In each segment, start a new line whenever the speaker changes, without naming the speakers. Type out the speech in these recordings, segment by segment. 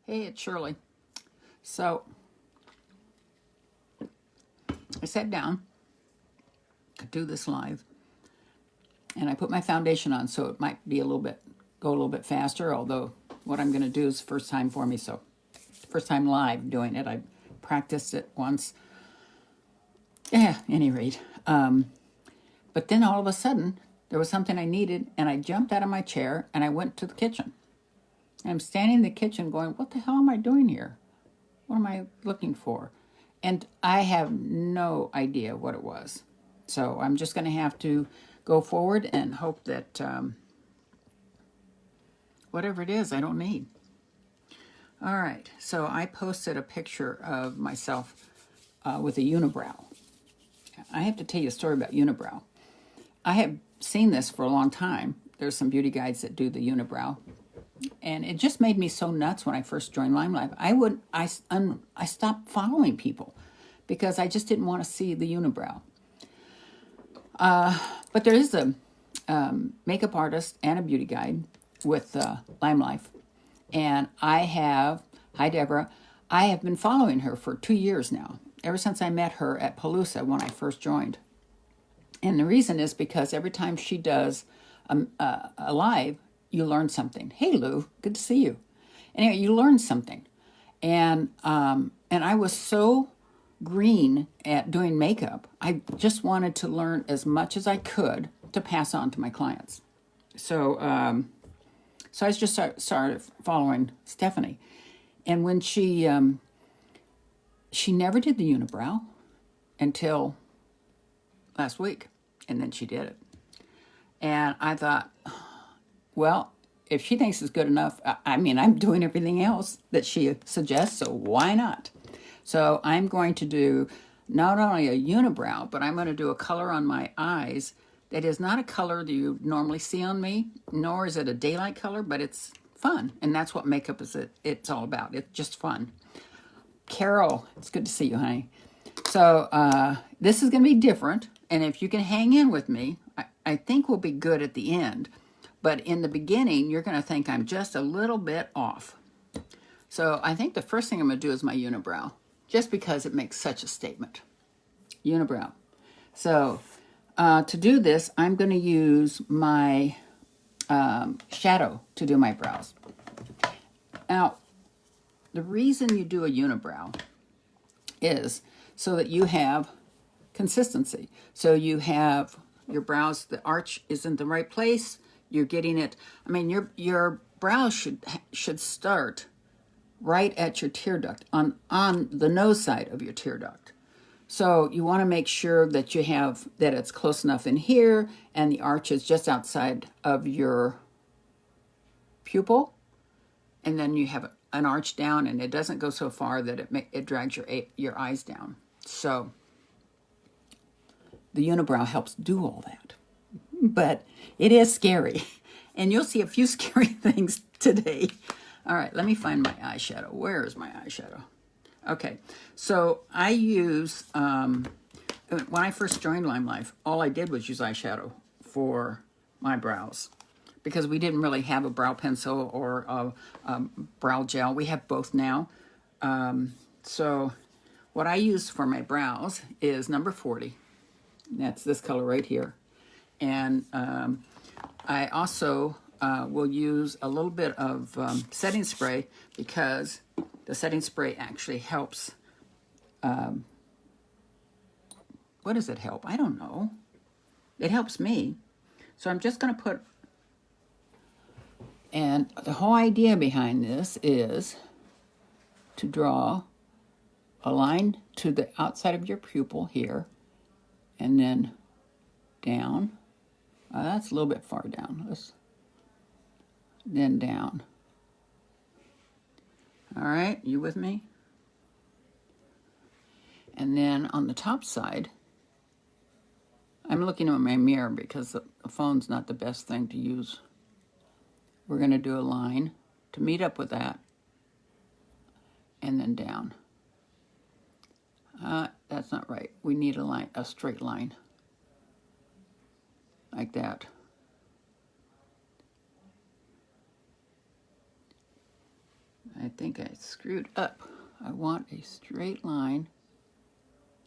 Hey, it's Shirley. So I sat down to do this live, and I put my foundation on, so it might be go a little bit faster. Although what I'm going to do is first time for me, so first time live doing it. I practiced it once. Yeah, any rate. But then all of a sudden there was something I needed, and I jumped out of my chair and I went to the kitchen. And I'm standing in the kitchen going, what the hell am I doing here? What am I looking for? And I have no idea what it was. So I'm just going to have to go forward and hope that whatever it is, I don't need. All right. So I posted a picture of myself with a unibrow. I have to tell you a story about unibrow. I have seen this for a long time. There's some beauty guides that do the unibrow. And it just made me so nuts when I first joined Lime Life. I stopped following people because I just didn't want to see the unibrow. But there is a makeup artist and a beauty guide with Lime Life. And hi Deborah, I have been following her for 2 years now, ever since I met her at Palooza when I first joined. And the reason is because every time she does a live, you learn something. Hey, Lou, good to see you. Anyway, you learn something. And I was so green at doing makeup, I just wanted to learn as much as I could to pass on to my clients. So I just started following Stephanie. And when she never did the unibrow until last week, and then she did it. And I thought, well, if she thinks it's good enough, I'm doing everything else that she suggests, so why not? So I'm going to do not only a unibrow, but I'm going to do a color on my eyes that is not a color that you normally see on me, nor is it a daylight color, but it's fun. And that's what makeup is. It's all about. It's just fun. Carol, it's good to see you, honey. So this is going to be different. And if you can hang in with me, I think we'll be good at the end. But in the beginning, you're going to think I'm just a little bit off. So I think the first thing I'm going to do is my unibrow, just because it makes such a statement. Unibrow. So to do this, I'm going to use my shadow to do my brows. Now, the reason you do a unibrow is so that you have consistency. So you have your brows, the arch is in the right place. You're getting it. Your brows should start right at your tear duct, on the nose side of your tear duct. So you want to make sure that that it's close enough in here, and the arch is just outside of your pupil, and then you have an arch down, and it doesn't go so far that it drags your eyes down. So the unibrow helps do all that. But it is scary. And you'll see a few scary things today. All right, let me find my eyeshadow. Where is my eyeshadow? Okay, so I use, when I first joined Lime Life, all I did was use eyeshadow for my brows, because we didn't really have a brow pencil or a brow gel. We have both now. So what I use for my brows is number 40. That's this color right here. And I also will use a little bit of setting spray, because the setting spray actually helps. What does it help? I don't know. It helps me. So I'm just going to put, and the whole idea behind this is to draw a line to the outside of your pupil here, and then down. That's a little bit far down. Then down. All right, you with me? And then on the top side, I'm looking at my mirror because the phone's not the best thing to use. We're going to do a line to meet up with that, and then down. That's not right. We need a straight line. Like that. I think I screwed up. I want a straight line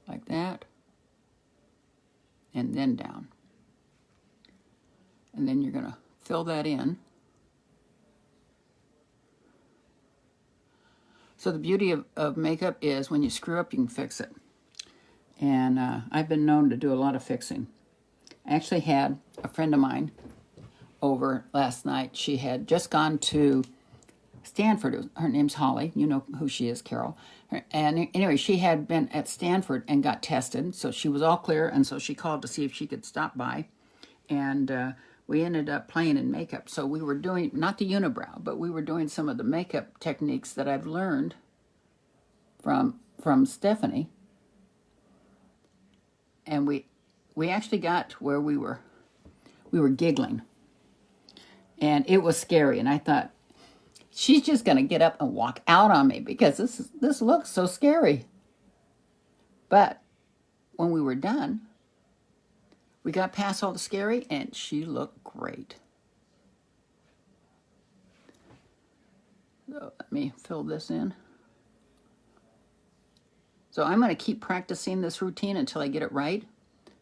like that, and then down. And then you're going to fill that in. So the beauty of makeup is when you screw up, you can fix it. And I've been known to do a lot of fixing. I actually had a friend of mine over last night. She had just gone to Stanford. Her name's Holly. You know who she is, Carol. And anyway, she had been at Stanford and got tested. So she was all clear. And so she called to see if she could stop by. And we ended up playing in makeup. So we were doing, not the Unibrow, but we were doing some of the makeup techniques that I've learned from Stephanie. And we actually got where we were giggling. And it was scary. And I thought, she's just going to get up and walk out on me because this looks so scary. But when we were done, we got past all the scary, and she looked great. So let me fill this in. So I'm going to keep practicing this routine until I get it right.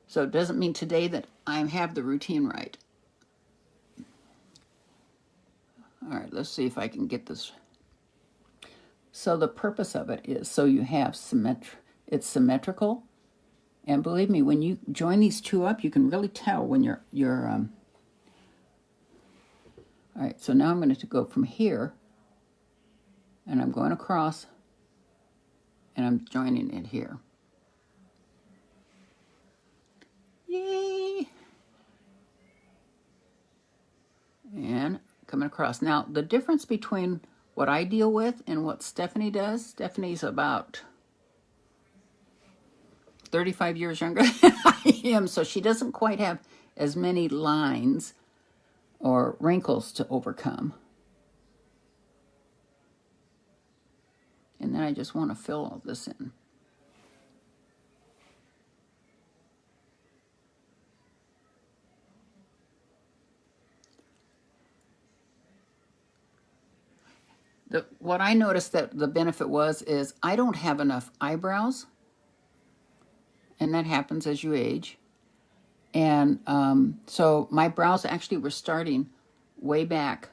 So it doesn't mean today that I have the routine right. All right, let's see if I can get this. So the purpose of it is so you have it's symmetrical. And believe me, when you join these two up, you can really tell when you're all right, so now I'm going to go from here, and I'm going across, and I'm joining it here. Yay! And coming across. Now, the difference between what I deal with and what Stephanie does, Stephanie's about 35 years younger than I am, so she doesn't quite have as many lines or wrinkles to overcome. And then I just want to fill all this in. What I noticed that the benefit is I don't have enough eyebrows, and that happens as you age. And so my brows actually were starting way back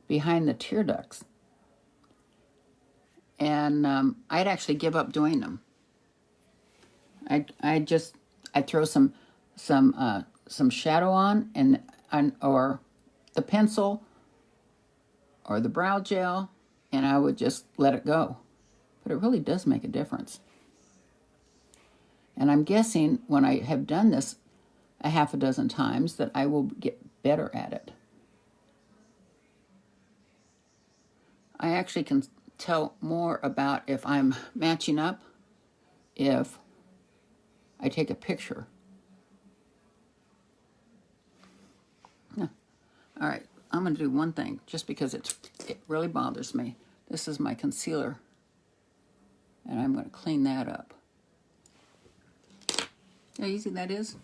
behind the tear ducts. And I'd actually give up doing them. I'd throw some shadow on or the pencil or the brow gel, and I would just let it go. But it really does make a difference. And I'm guessing when I have done this a half a dozen times that I will get better at it. I actually can tell more about if I'm matching up if I take a picture. All right, I'm going to do one thing just because it really bothers me. This is my concealer, and I'm going to clean that up. How easy that is?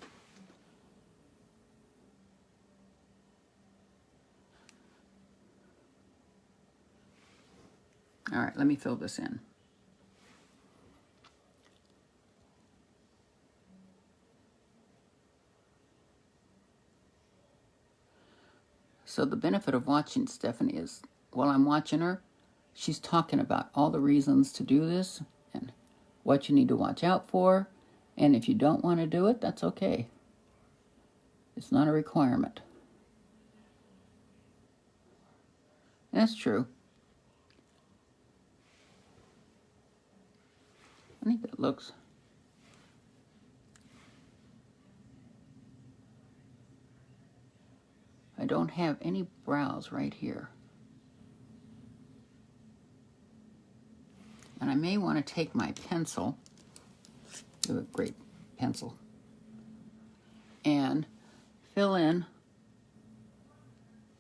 All right, let me fill this in. So the benefit of watching Stephanie is while I'm watching her, she's talking about all the reasons to do this and what you need to watch out for. And if you don't want to do it, that's okay. It's not a requirement. That's true. I think that looks... I don't have any brows right here. And I may want to take my pencil, a great pencil, and fill in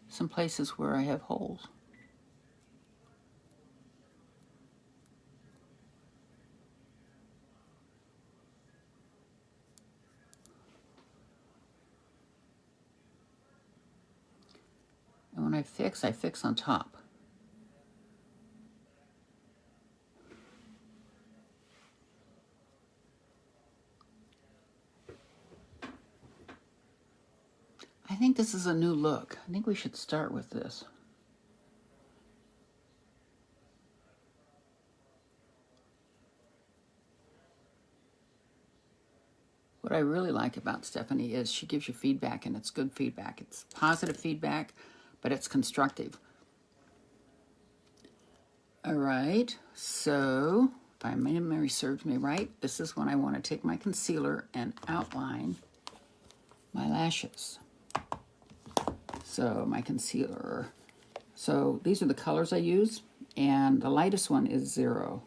some places where I have holes. And when I fix on top. I think this is a new look. I think we should start with this. What I really like about Stephanie is she gives you feedback, and it's good feedback. It's positive feedback, but it's constructive. All right, so if my memory serves me right, this is when I want to take my concealer and outline my lashes. So my concealer. So these are the colors I use, and the lightest one is 0.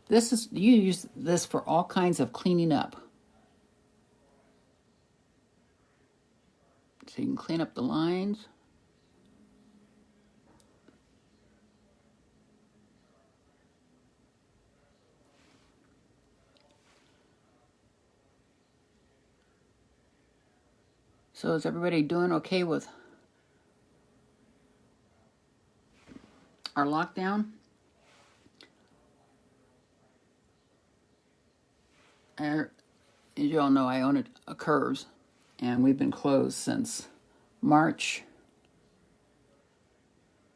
You use this for all kinds of cleaning up. So you can clean up the lines. So is everybody doing okay with our lockdown? As you all know, I own a Curves, and we've been closed since March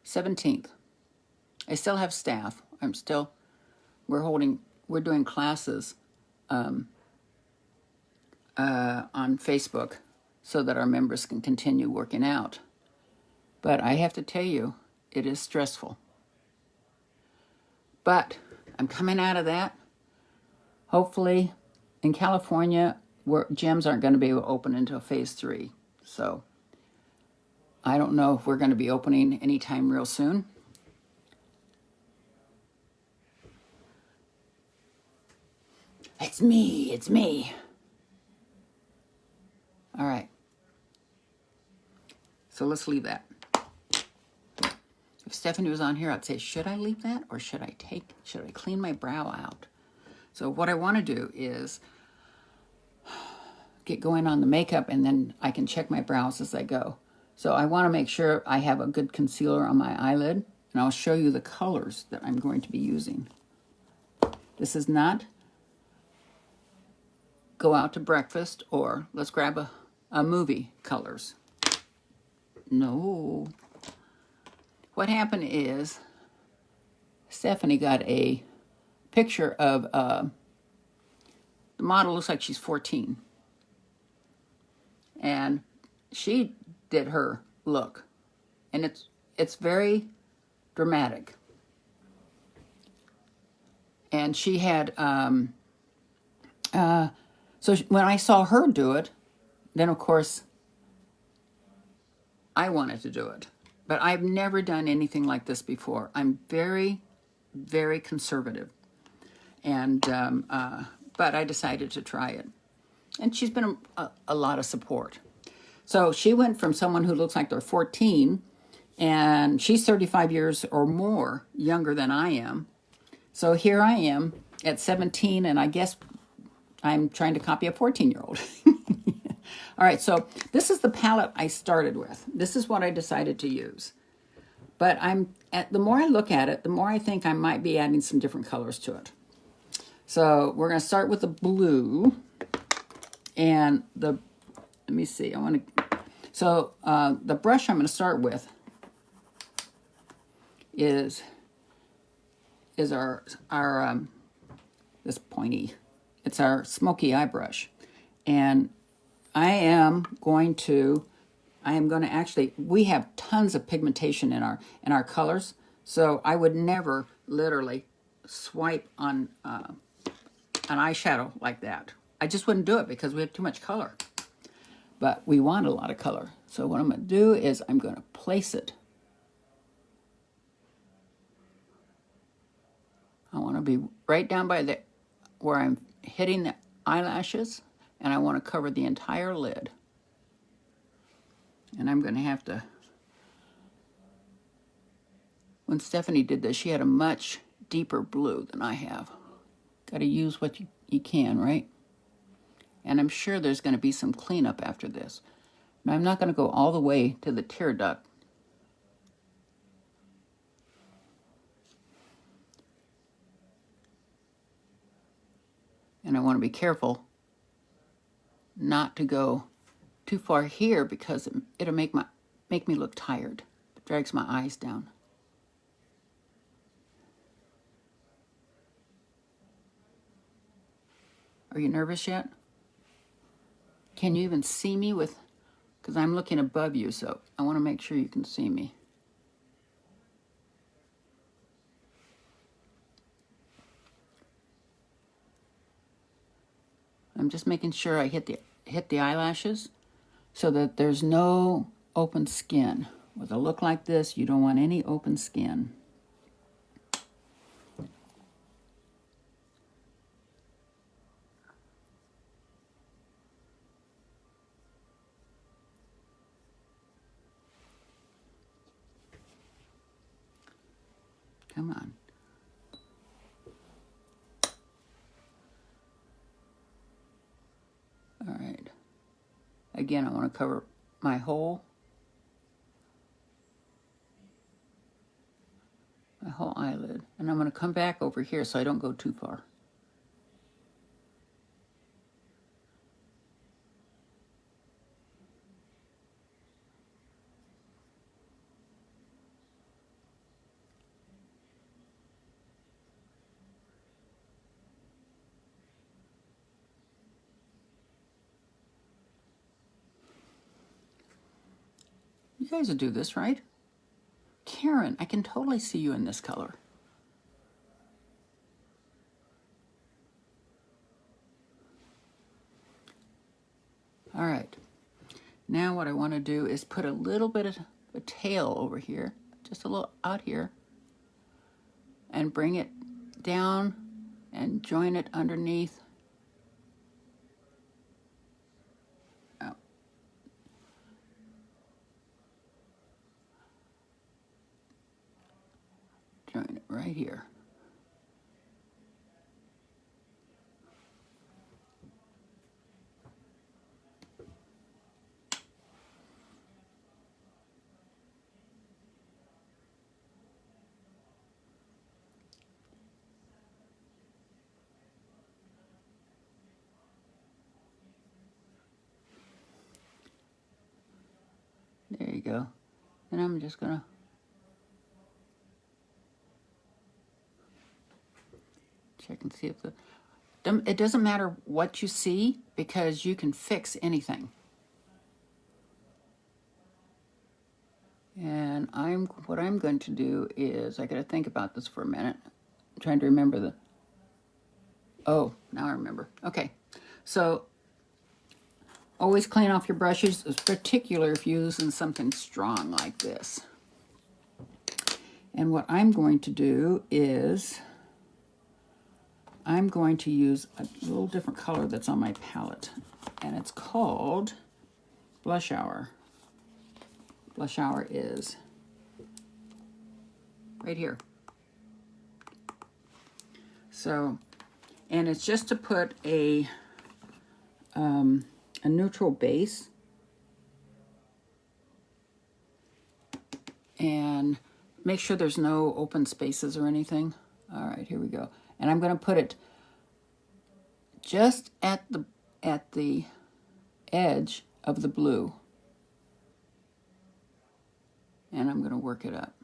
17th. I still have staff. We're doing classes on Facebook so that our members can continue working out. But I have to tell you, it is stressful. But I'm coming out of that. Hopefully, in California, gyms aren't going to be open until phase 3. So I don't know if we're going to be opening anytime real soon. It's me. All right. So let's leave that. If Stephanie was on here, I'd say, should I leave that, or should I clean my brow out? So what I want to do is get going on the makeup, and then I can check my brows as I go. So I want to make sure I have a good concealer on my eyelid, and I'll show you the colors that I'm going to be using. This is not go out to breakfast or let's grab a movie colors. No. What happened is Stephanie got a picture of the model looks like she's 14. And she did her look. And it's very dramatic. And she had, when I saw her do it, then of course I wanted to do it. But I've never done anything like this before. I'm very, very conservative. And, but I decided to try it. And she's been a lot of support. So she went from someone who looks like they're 14, and she's 35 years or more younger than I am. So here I am at 17, and I guess I'm trying to copy a 14-year-old. All right, so this is the palette I started with. This is what I decided to use. But the more I look at it, the more I think I might be adding some different colors to it. So we're going to start with the blue. And let me see, the brush I'm going to start with is our this pointy, it's our smoky eye brush. And I am going to actually, we have tons of pigmentation in our colors, so I would never literally swipe on an eyeshadow like that. I just wouldn't do it because we have too much color. But we want a lot of color. So what I'm going to do is I'm going to place it. I want to be right down by where I'm hitting the eyelashes, and I want to cover the entire lid. And I'm going to have to, when Stephanie did this, she had a much deeper blue than I have. Got to use what you can, right? And I'm sure there's going to be some cleanup after this. Now, I'm not going to go all the way to the tear duct. And I want to be careful not to go too far here because it'll make me look tired. It drags my eyes down. Are you nervous yet? Can you even see me with, because I'm looking above you, so I want to make sure you can see me. I'm just making sure I hit the eyelashes so that there's no open skin. With a look like this, you don't want any open skin. Come on. All right. Again, I want to cover my whole eyelid. And I'm going to come back over here so I don't go too far. You guys will do this, right? Karen, I can totally see you in this color. All right. Now what I want to do is put a little bit of a tail over here, just a little out here, and bring it down and join it underneath. Oh. Join it right here. There you go. And I'm just going to check and see if it doesn't matter what you see because you can fix anything. And what I'm going to do is, I got to think about this for a minute. I'm trying to remember oh, now I remember. Okay. So always clean off your brushes, particularly if you're using something strong like this. And what I'm going to do is I'm going to use a little different color that's on my palette. And it's called Blush Hour. Blush Hour is right here. So, and it's just to put a neutral base. And make sure there's no open spaces or anything. All right, here we go. And I'm going to put it just at the edge of the blue. And I'm going to work it up.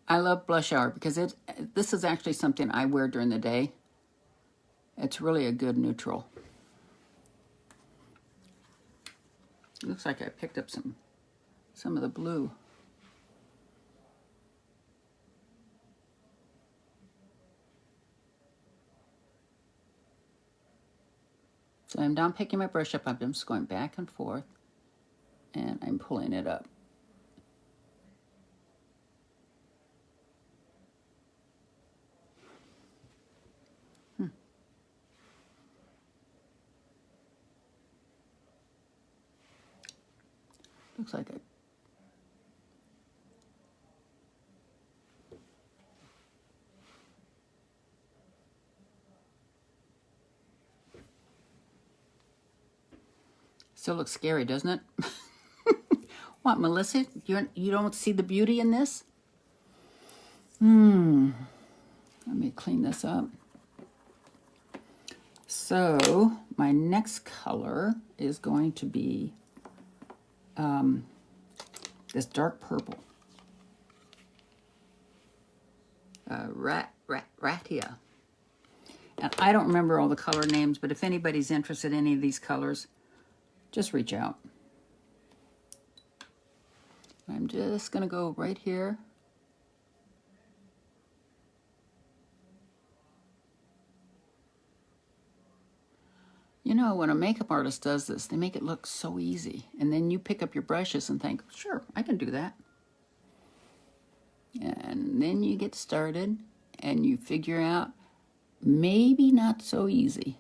I love Blush Hour because this is actually something I wear during the day. It's really a good neutral. It looks like I picked up some of the blue. So I'm down picking my brush up. I'm just going back and forth, and I'm pulling it up. Looks like it. Still looks scary, doesn't it? What, Melissa? You don't see the beauty in this? Let me clean this up. So my next color is going to be this dark purple. Ratia. And I don't remember all the color names, but if anybody's interested in any of these colors, just reach out. I'm just going to go right here. You know, when a makeup artist does this, they make it look so easy. And then you pick up your brushes and think, sure, I can do that. And then you get started and you figure out maybe not so easy.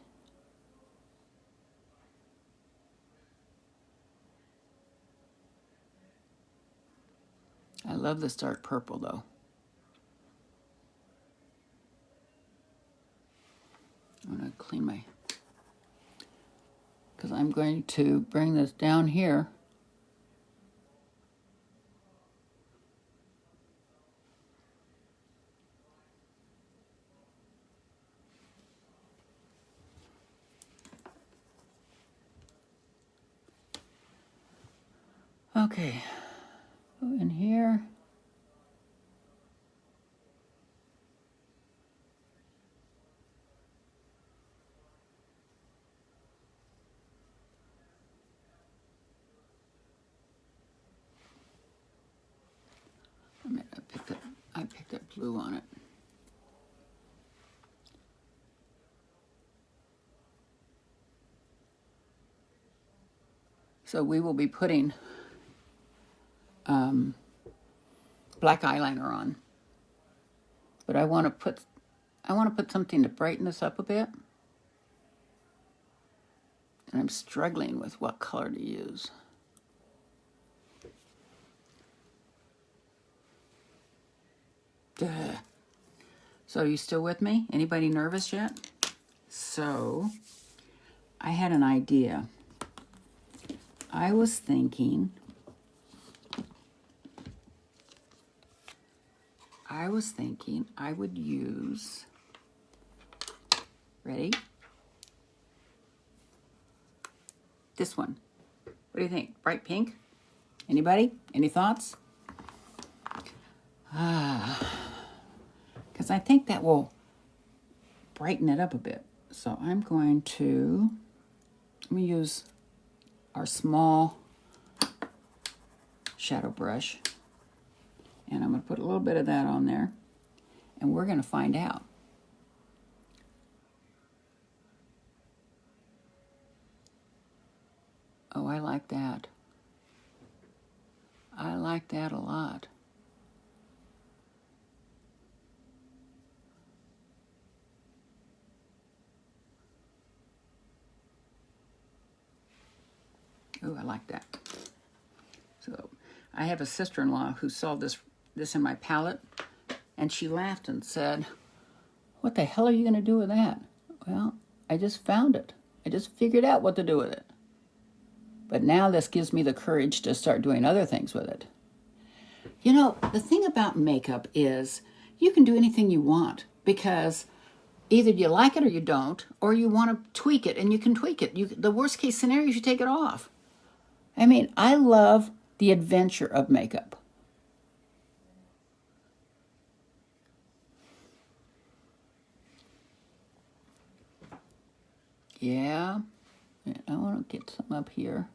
I love this dark purple though. I'm going to clean my, because I'm going to bring this down here. Okay, go in here. I picked up blue on it. So we will be putting black eyeliner on, but I want to put something to brighten this up a bit, and I'm struggling with what color to use. Duh. So you still with me? Anybody nervous yet? So I had an idea. I was thinking I would use, ready? This one. What do you think? Bright pink? Anybody? Any thoughts? Because I think that will brighten it up a bit. So I'm going to use our small shadow brush. And I'm going to put a little bit of that on there. And we're going to find out. Oh, I like that. I like that a lot. Oh, I like that. So I have a sister-in-law who saw this in my palette, and she laughed and said, "What the hell are you going to do with that?" Well, I just found it. I just figured out what to do with it. But now this gives me the courage to start doing other things with it. You know, the thing about makeup is you can do anything you want, because either you like it or you don't, or you want to tweak it, and you can tweak it. The worst case scenario is you take it off. I mean, I love the adventure of makeup. Yeah, I want to get some up here.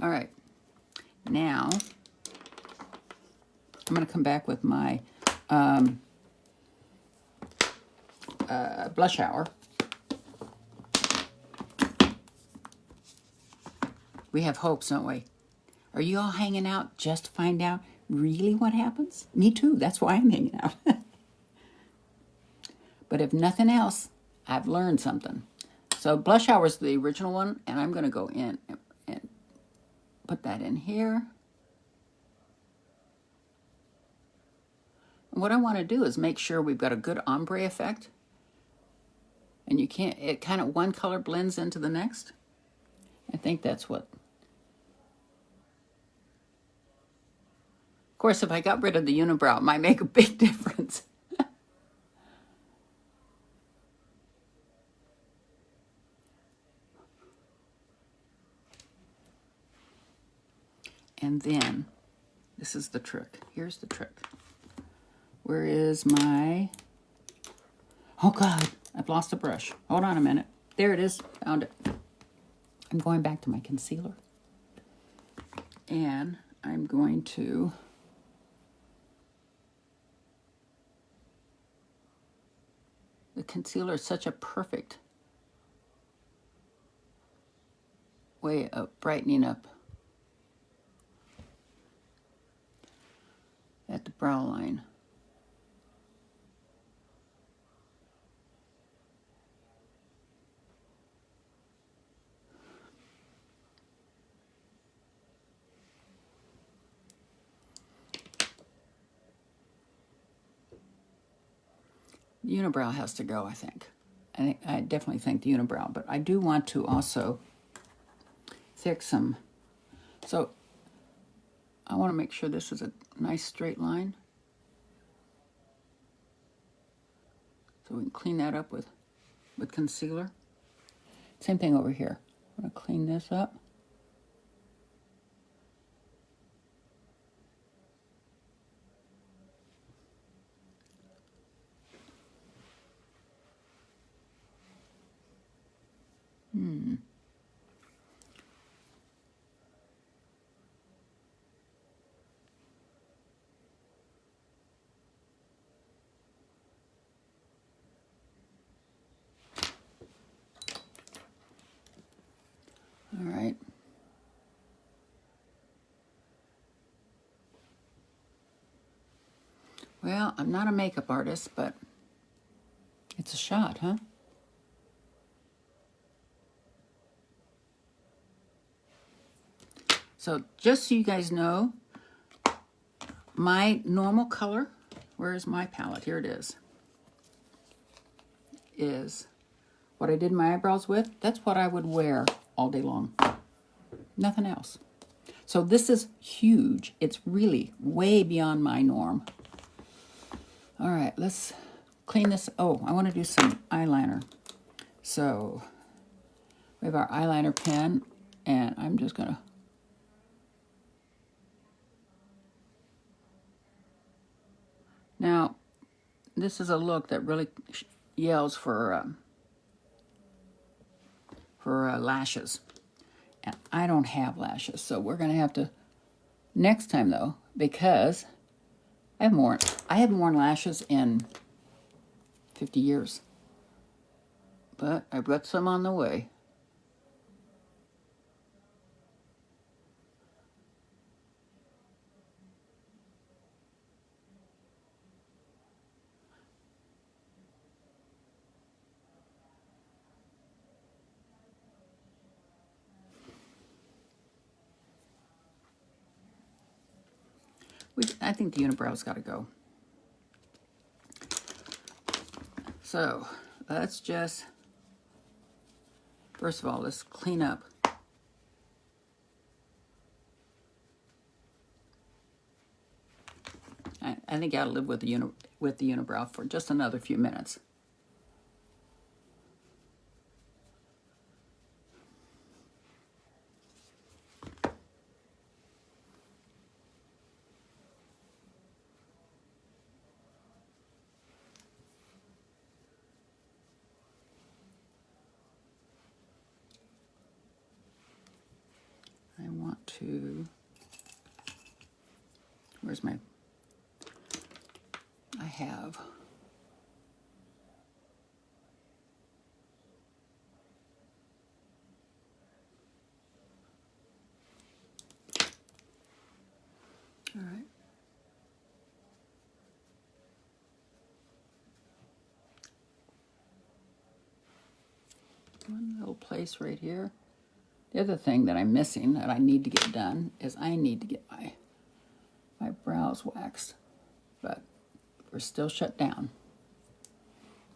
All right, now I'm going to come back with my blush hour. We have hopes, don't we? Are you all hanging out just to find out really what happens? Me too. That's why I'm hanging out. But if nothing else, I've learned something. So blush hour is the original one, and I'm going to go in and put that in here. And what I want to do is make sure we've got a good ombre effect. And you can't, it kind of one color blends into the next. I think that's what. Of course, if I got rid of the unibrow, it might make a big difference. And then, this is the trick. Here's the trick. Where is my... Oh, God, I've lost a brush. Hold on a minute. There it is. Found it. I'm going back to my concealer. And I'm going to... The concealer is such a perfect way of brightening up at the brow line. The unibrow has to go, I think. I definitely think the unibrow, but I do want to also fix some. So I want to make sure this is a nice straight line. So we can clean that up with concealer. Same thing over here. I'm going to clean this up. All right. Well, I'm not a makeup artist, but it's a shot, huh? So just so you guys know, my normal color, where's my palette? Here it is what I did my eyebrows with. That's what I would wear all day long. Nothing else. So this is huge. It's really way beyond my norm. All right, let's clean this. Oh, I want to do some eyeliner. So we have our eyeliner pen, and I'm just going to... Now, this is a look that really yells for lashes. And I don't have lashes, so we're going to have to... Next time, though, because I haven't worn lashes in 50 years. But I've got some on the way. I think the unibrow's got to go. So let's just, first of all, let's clean up. I think I'll live with the unibrow for just another few minutes. I want to, where's my, I have, all right. One little place right here. The other thing that I'm missing that I need to get done is I need to get my brows waxed, but we're still shut down.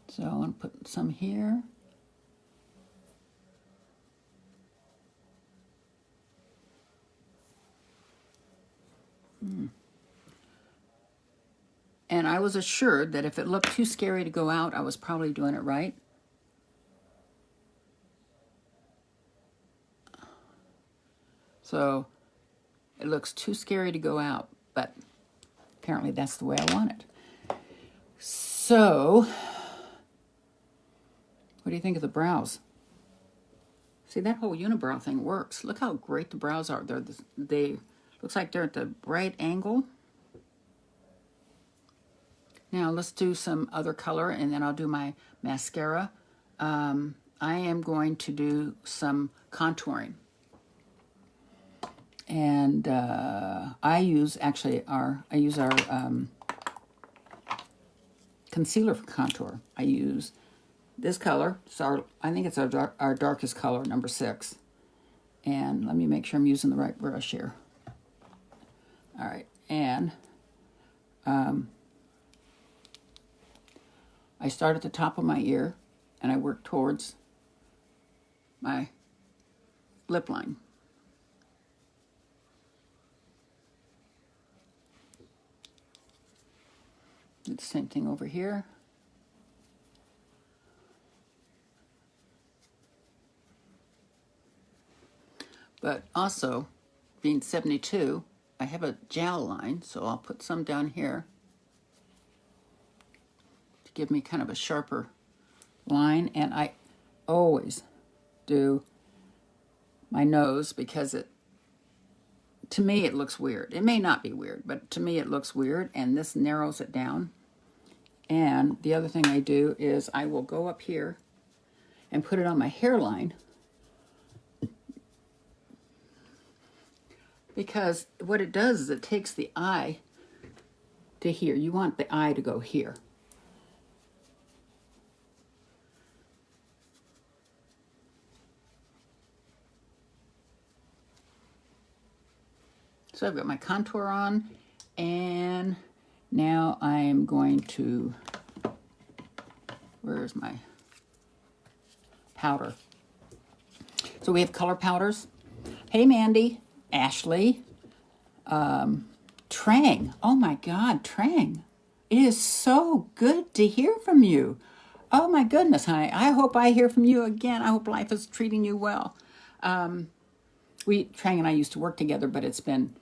So I want to put some here. And I was assured that if it looked too scary to go out, I was probably doing it right. So it looks too scary to go out, but apparently that's the way I want it. So, what do you think of the brows? See, that whole unibrow thing works. Look how great the brows are. They looks like they're at the right angle. Now let's do some other color, and then I'll do my mascara. I am going to do some contouring. And I use our concealer for contour. I use this color. I think it's our darkest color, number 6. And let me make sure I'm using the right brush here. All right, and I start at the top of my ear, and I work towards my lip line. Do the same thing over here. But also, being 72, I have a jowl line, so I'll put some down here to give me kind of a sharper line. And I always do my nose because to me it looks weird. It may not be weird, but to me it looks weird, and this narrows it down. And the other thing I do is I will go up here and put it on my hairline, because what it does is it takes the eye to here. You want the eye to go here. So I've got my contour on, and now I'm going to, where's my powder? So we have color powders. Hey, Mandy, Ashley, Trang. Oh my God, Trang. It is so good to hear from you. Oh my goodness, honey. I hope I hear from you again. I hope life is treating you well. Trang and I used to work together, but it's been,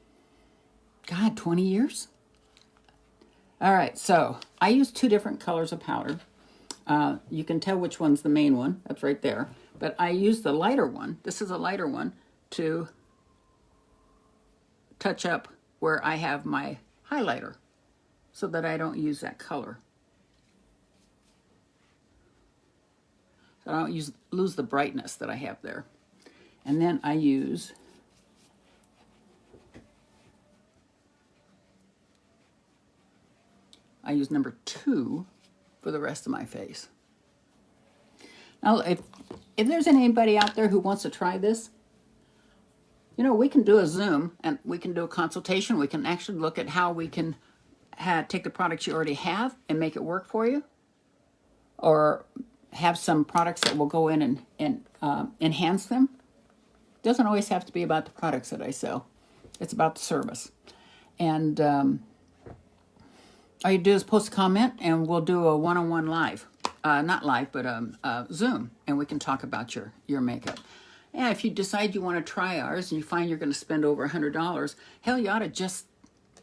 God, 20 years? All right, so I use 2 different colors of powder. You can tell which one's the main one. That's right there. But I use the lighter one. This is a lighter one to touch up where I have my highlighter so that I don't use that color. So I don't lose the brightness that I have there. And then I use number 2 for the rest of my face. Now, if there's anybody out there who wants to try this, you know, we can do a Zoom and we can do a consultation. We can actually look at how we can take the products you already have and make it work for you, or have some products that will go in and enhance them. It doesn't always have to be about the products that I sell. It's about the service. And all you do is post a comment, and we'll do a one-on-one live. Not live, but Zoom, and we can talk about your makeup. And if you decide you want to try ours and you find you're going to spend over $100, hell, you ought to just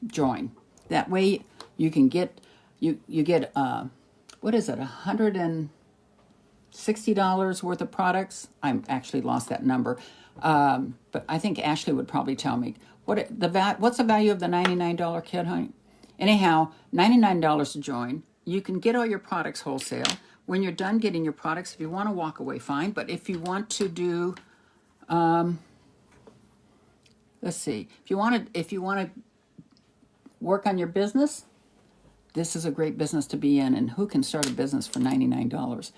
join. That way you can get, you get, what is it, $160 worth of products? I actually lost that number. But I think Ashley would probably tell me. What's the value of the $99 kit, honey? Anyhow, $99 to join. You can get all your products wholesale. When you're done getting your products, if you want to walk away, fine. But if you want to do, let's see, if you want to work on your business, this is a great business to be in. And who can start a business for $99?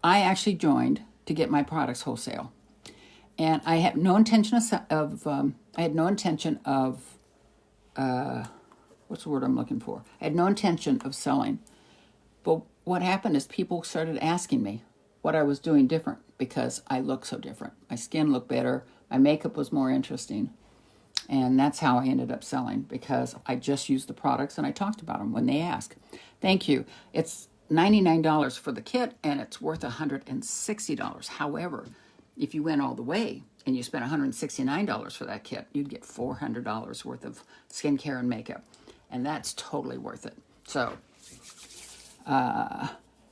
I actually joined to get my products wholesale, and I had no intention of what's the word I'm looking for? I had no intention of selling. But what happened is people started asking me what I was doing different, because I look so different. My skin looked better. My makeup was more interesting. And that's how I ended up selling, because I just used the products and I talked about them when they ask. Thank you. It's $99 for the kit and it's worth $160. However, if you went all the way and you spent $169 for that kit, you'd get $400 worth of skincare and makeup. And that's totally worth it. So,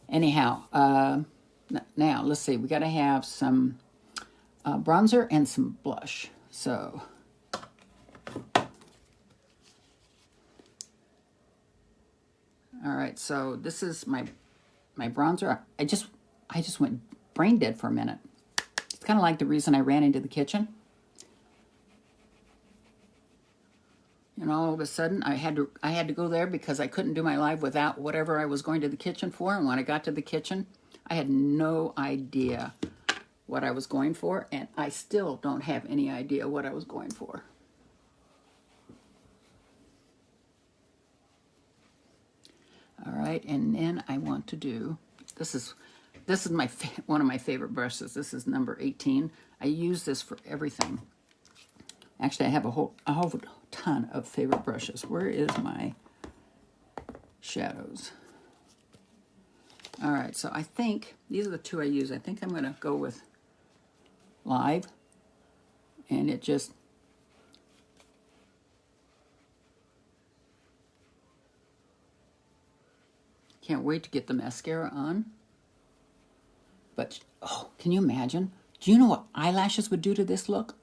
anyhow, now let's see. We got to have some bronzer and some blush. So, all right. So this is my bronzer. I just went brain dead for a minute. It's kind of like the reason I ran into the kitchen. And all of a sudden, I had to go there because I couldn't do my live without whatever I was going to the kitchen for. And when I got to the kitchen, I had no idea what I was going for, and I still don't have any idea what I was going for. All right, and then I want to do, this is my one of my favorite brushes. This is number 18. I use this for everything. Actually, I have a whole ton of favorite brushes. Where is my shadows? All right, so I think these are the two I use. I think I'm going to go with Live, and it just, can't wait to get the mascara on. But, oh, can you imagine? Do you know what eyelashes would do to this look?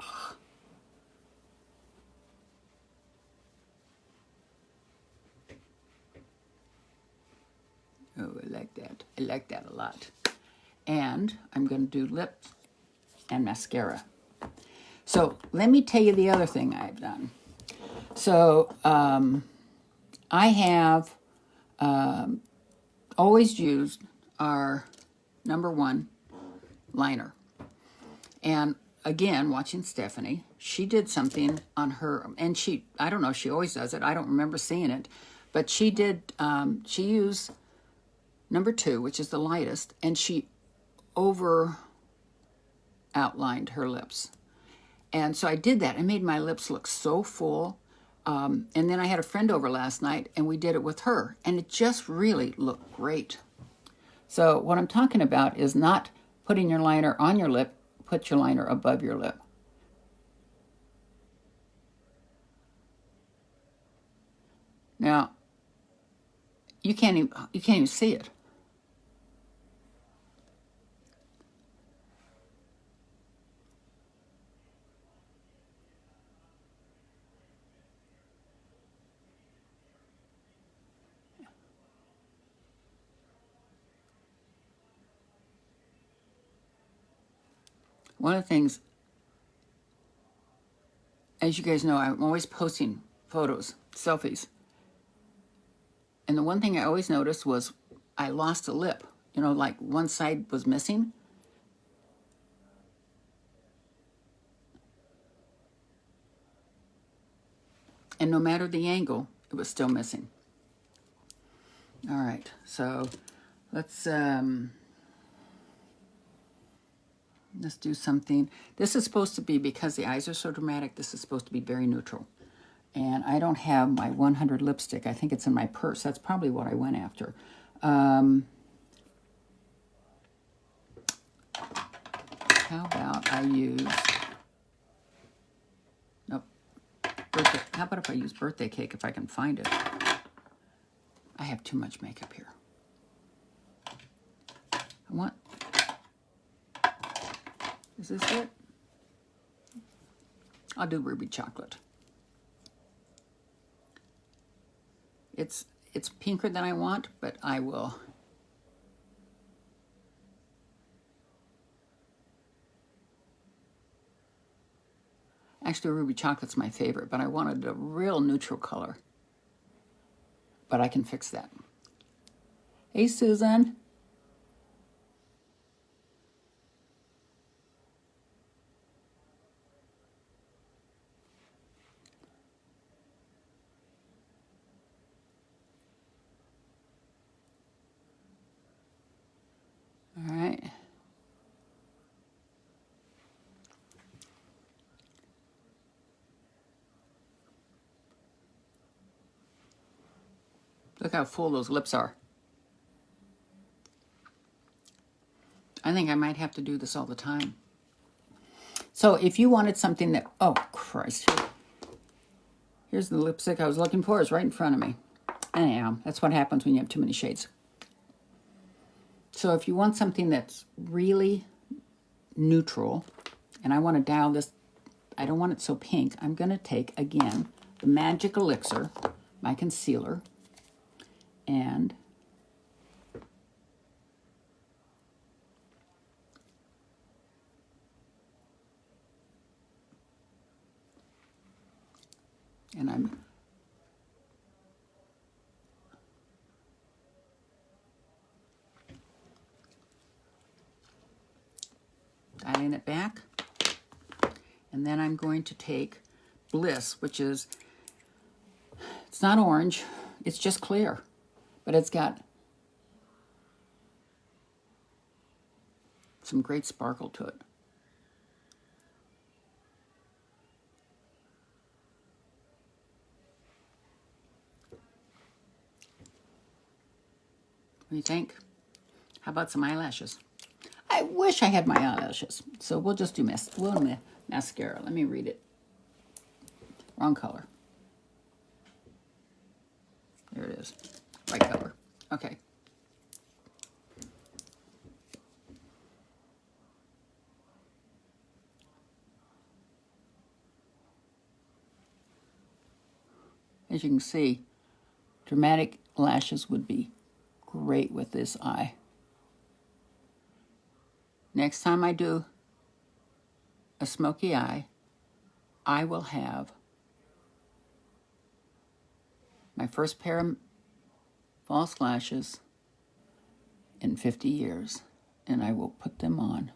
Oh, I like that. I like that a lot. And I'm going to do lips and mascara. So let me tell you the other thing I've done. So I have always used our number 1 liner. And again, watching Stephanie, she did something on her, and I don't know, she always does it. I don't remember seeing it. But she did, she used number 2, which is the lightest, and she over outlined her lips. And so I did that. I made my lips look so full. And then I had a friend over last night, and we did it with her. And it just really looked great. So what I'm talking about is not putting your liner on your lip. Put your liner above your lip. Now, you can't even see it. One of the things, as you guys know, I'm always posting photos, selfies. And the one thing I always noticed was I lost a lip. You know, like one side was missing. And no matter the angle, it was still missing. All right, so let's do something. This is supposed to be, because the eyes are so dramatic, this is supposed to be very neutral. And I don't have my 100 lipstick. I think it's in my purse. That's probably what I went after. How about I use, nope, birthday. How about if I use Birthday Cake, if I can find it? I have too much makeup here. Is this it? I'll do Ruby Chocolate. It's pinker than I want, but I will. Actually, Ruby Chocolate's my favorite, but I wanted a real neutral color. But I can fix that. Hey, Susan. All right. Look how full those lips are. I think I might have to do this all the time. So if you wanted something that, oh Christ, here's the lipstick I was looking for. It's right in front of me. Anyhow, that's what happens when you have too many shades. So if you want something that's really neutral, and I want to dial this, I don't want it so pink, I'm going to take, again, the Magic Elixir, my concealer, and I'm dialing it back. And then I'm going to take Bliss, which is, it's not orange, it's just clear, but it's got some great sparkle to it. What do you think? How about some eyelashes? I wish I had my eyelashes. So we'll just do mascara. Let me read it. Wrong color. There it is. Right color. Okay. As you can see, dramatic lashes would be great with this eye. Next time I do a smoky eye, I will have my first pair of false lashes in 50 years, and I will put them on.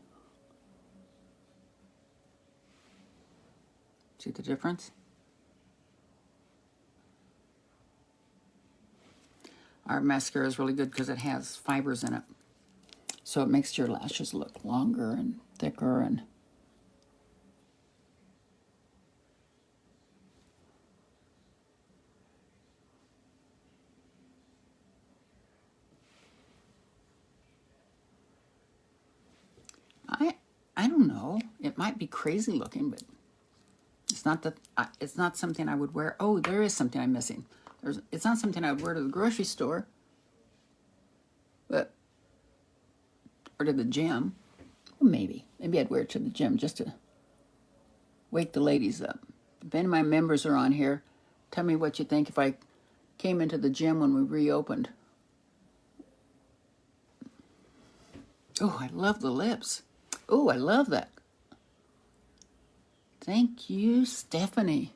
See the difference? Our mascara is really good because it has fibers in it. So it makes your lashes look longer and thicker and I don't know. It might be crazy looking, but it's not that it's not something I would wear. Oh, there is something I'm missing. It's not something I would wear to the grocery store, but or to the gym. Well, maybe I'd wear it to the gym just to wake the ladies up. If any of my members are on here, tell me what you think if I came into the gym when we reopened. Oh, I love the lips. Oh, I love that. Thank you, Stephanie.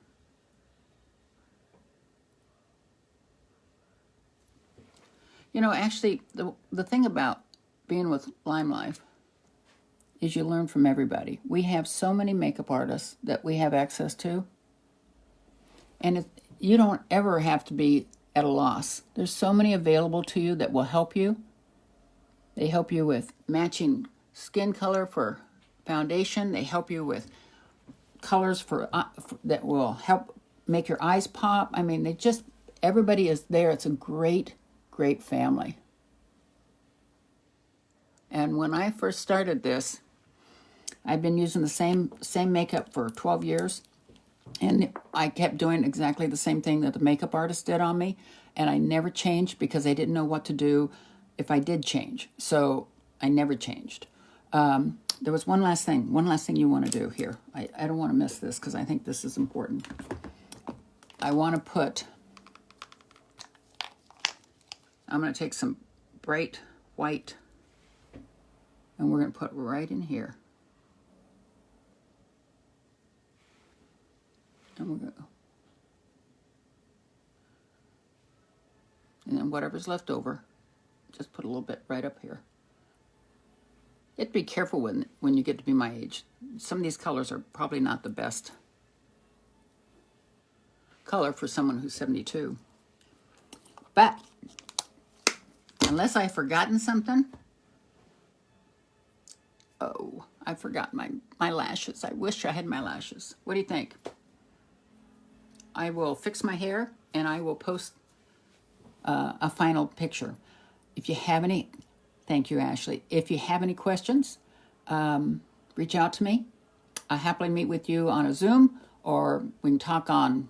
You know, actually, the thing about being with Lime Life is you learn from everybody. We have so many makeup artists that we have access to, and you don't ever have to be at a loss. There's so many available to you that will help you. They help you with matching skin color for foundation. They help you with colors for that will help make your eyes pop. I mean, everybody is there. It's a great, great family. And when I first started this, I've been using the same makeup for 12 years. And I kept doing exactly the same thing that the makeup artist did on me. And I never changed because I didn't know what to do if I did change. So I never changed. There was one last thing you want to do here. I don't want to miss this because I think this is important. I want to I'm going to take some bright white and we're going to put right in here. And we're going to, and then whatever's left over, just put a little bit right up here. You have to be careful when you get to be my age. Some of these colors are probably not the best color for someone who's 72. But unless I've forgotten something, oh, I forgot my lashes. I wish I had my lashes. What do you think? I will fix my hair and I will post a final picture. If you have any, thank you, Ashley. If you have any questions, reach out to me. I happily meet with you on a Zoom, or we can talk on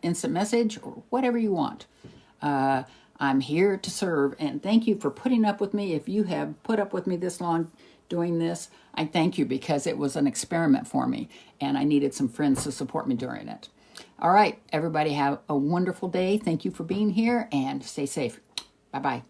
instant message or whatever you want. I'm here to serve, and thank you for putting up with me. If you have put up with me this long doing this, I thank you, because it was an experiment for me, and I needed some friends to support me during it. All right, everybody, have a wonderful day. Thank you for being here, and stay safe. Bye-bye.